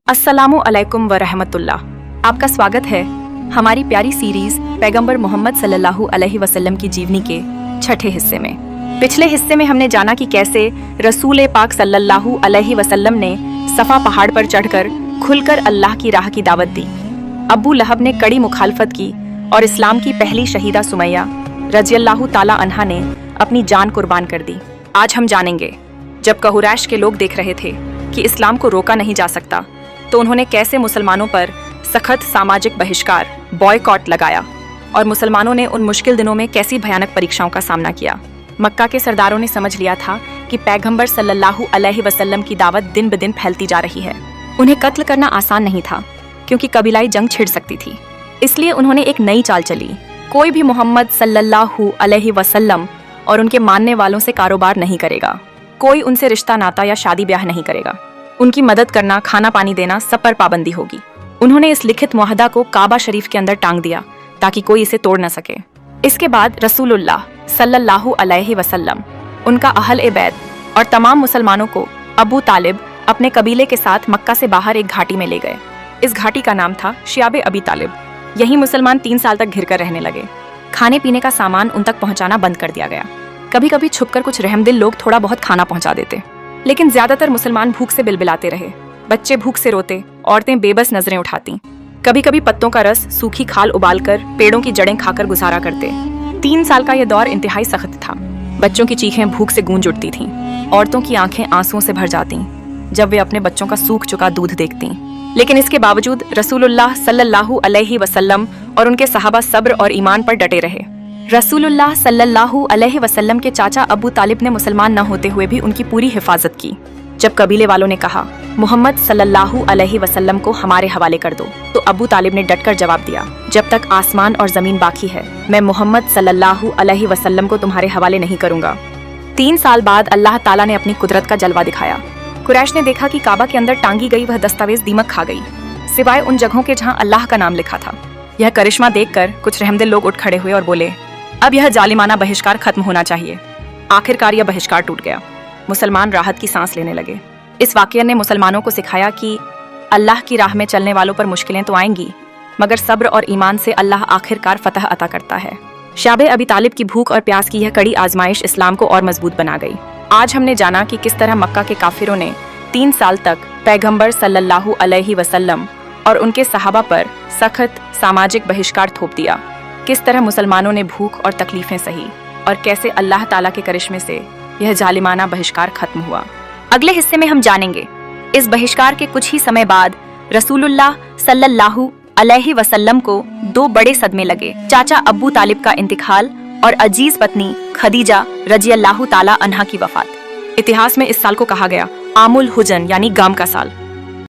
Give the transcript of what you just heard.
अस्सलामु अलैकुम व रहमतुल्लाह। आपका स्वागत है हमारी प्यारी सीरीज पैगंबर मोहम्मद सल्लल्लाहु अलैहि वसल्लम की जीवनी के छठे हिस्से में। पिछले हिस्से में हमने जाना कि कैसे रसूल पाक सल्लल्लाहु अलैहि वसल्लम ने सफा पहाड़ पर चढ़कर खुलकर अल्लाह की राह की दावत दी। अबू लहब ने कड़ी मुखालफत की और इस्लाम की पहली शहीदा सुमैया रज़ियल्लाहु ताला अन्हा ने अपनी जान कुर्बान कर दी। आज हम जानेंगे जब कुरैश के लोग देख रहे थे कि इस्लाम को रोका नहीं जा सकता तो उन्होंने कैसे मुसलमानों पर सख्त सामाजिक बहिष्कार बॉयकॉट लगाया और मुसलमानों ने उन मुश्किल दिनों में कैसी भयानक परीक्षाओं का सामना किया। मक्का के सरदारों ने समझ लिया था कि पैगंबर सल्लल्लाहु अलैहि वसल्लम की दावत दिन ब दिन फैलती जा रही है। उन्हें कत्ल करना आसान नहीं था क्योंकि कबीलाई जंग छिड़ सकती थी। इसलिए उन्होंने एक नई चाल चली। कोई भी मोहम्मद सल्लल्लाहु अलैहि वसल्लम और उनके मानने वालों से कारोबार नहीं करेगा। कोई उनसे रिश्ता नाता या शादी ब्याह नहीं करेगा। उनकी मदद करना, खाना पानी देना, सब पर पाबंदी होगी। उन्होंने इस लिखित मुआहदा को काबा शरीफ के अंदर टांग दिया ताकि कोई इसे तोड़ न सके। इसके बाद रसूलुल्लाह सल्लल्लाहु अलैहि वसल्लम, उनका अहल बैत और तमाम मुसलमानों को अबू तालिब अपने कबीले के साथ मक्का से बाहर एक घाटी में ले गए। इस घाटी का नाम था शियाब अबी तालिब। यही मुसलमान 3 साल तक घिर कर रहने लगे। खाने पीने का सामान उन तक पहुंचाना बंद कर दिया गया। कभी कभी छुपकर कुछ रहमदिल लोग थोड़ा बहुत खाना पहुंचा देते, लेकिन ज्यादातर मुसलमान भूख से बिलबिलाते रहे। बच्चे भूख से रोते, औरतें बेबस नजरें उठाती। कभी कभी पत्तों का रस, सूखी खाल उबालकर, पेड़ों की जड़ें खाकर गुजारा करते। 3 साल का यह दौर इंतहाई सख्त था। बच्चों की चीखें भूख से गूंज उठती थीं। औरतों की आंखें आंसुओं से भर जाती जब वे अपने बच्चों का सूख चुका दूध देखती। लेकिन इसके बावजूद रसूलुल्लाह सल्लल्लाहु अलैहि वसल्लम और उनके सहाबा सब्र और ईमान पर डटे रहे। रसूलुल्लाह सल्लल्लाहु अलैहि वसल्लम के चाचा अबू तालिब ने मुसलमान न होते हुए भी उनकी पूरी हिफाजत की। जब कबीले वालों ने कहा मोहम्मद सल्लल्लाहु अलैहि वसल्लम को हमारे हवाले कर दो, तो अबू तालिब ने डटकर जवाब दिया, जब तक आसमान और जमीन बाकी है मैं मोहम्मद सल्लल्लाहु अलैहि वसल्लम को तुम्हारे हवाले नहीं करूंगा। 3 साल बाद अल्लाह ताला ने अपनी कुदरत का जलवा दिखाया। कुरैश ने देखा कि काबा के अंदर टांगी गई वह दस्तावेज दीमक खा गई, सिवाय उन जगहों के जहां अल्लाह का नाम लिखा था। यह करिश्मा देखकर कुछ रहमदिल लोग उठ खड़े हुए और बोले, अब यह जालिमाना बहिष्कार खत्म होना चाहिए। आखिरकार यह बहिष्कार टूट गया। मुसलमान राहत की सांस लेने लगे। इस वाकये ने मुसलमानों को सिखाया कि अल्लाह की राह में चलने वालों पर मुश्किलें तो आएंगी, मगर सब्र और ईमान से अल्लाह आखिरकार फतह अता करता है। शियाब अबी तालिब की भूख और प्यास की यह कड़ी आजमाइश इस्लाम को और मजबूत बना गई। आज हमने जाना कि किस तरह मक्का के काफिरों ने 3 साल तक पैगंबर सल्लल्लाहु अलैहि वसल्लम और उनके सहाबा पर सख्त सामाजिक बहिष्कार थोप दिया। किस तरह मुसलमानों ने भूख और तकलीफें सही और कैसे अल्लाह ताला के करिश्मे से यह जालिमाना बहिष्कार खत्म हुआ। अगले हिस्से में हम जानेंगे इस बहिष्कार के कुछ ही समय बाद रसूलुल्लाह सल्लल्लाहु अलैहि वसल्लम को 2 बड़े सदमे लगे। चाचा अबू तालिब का इंतकाल और अजीज पत्नी खदीजा रज़ियल्लाहु ताला अन्हा की वफात। इतिहास में इस साल को कहा गया आमुल हुजन यानी गाम का साल।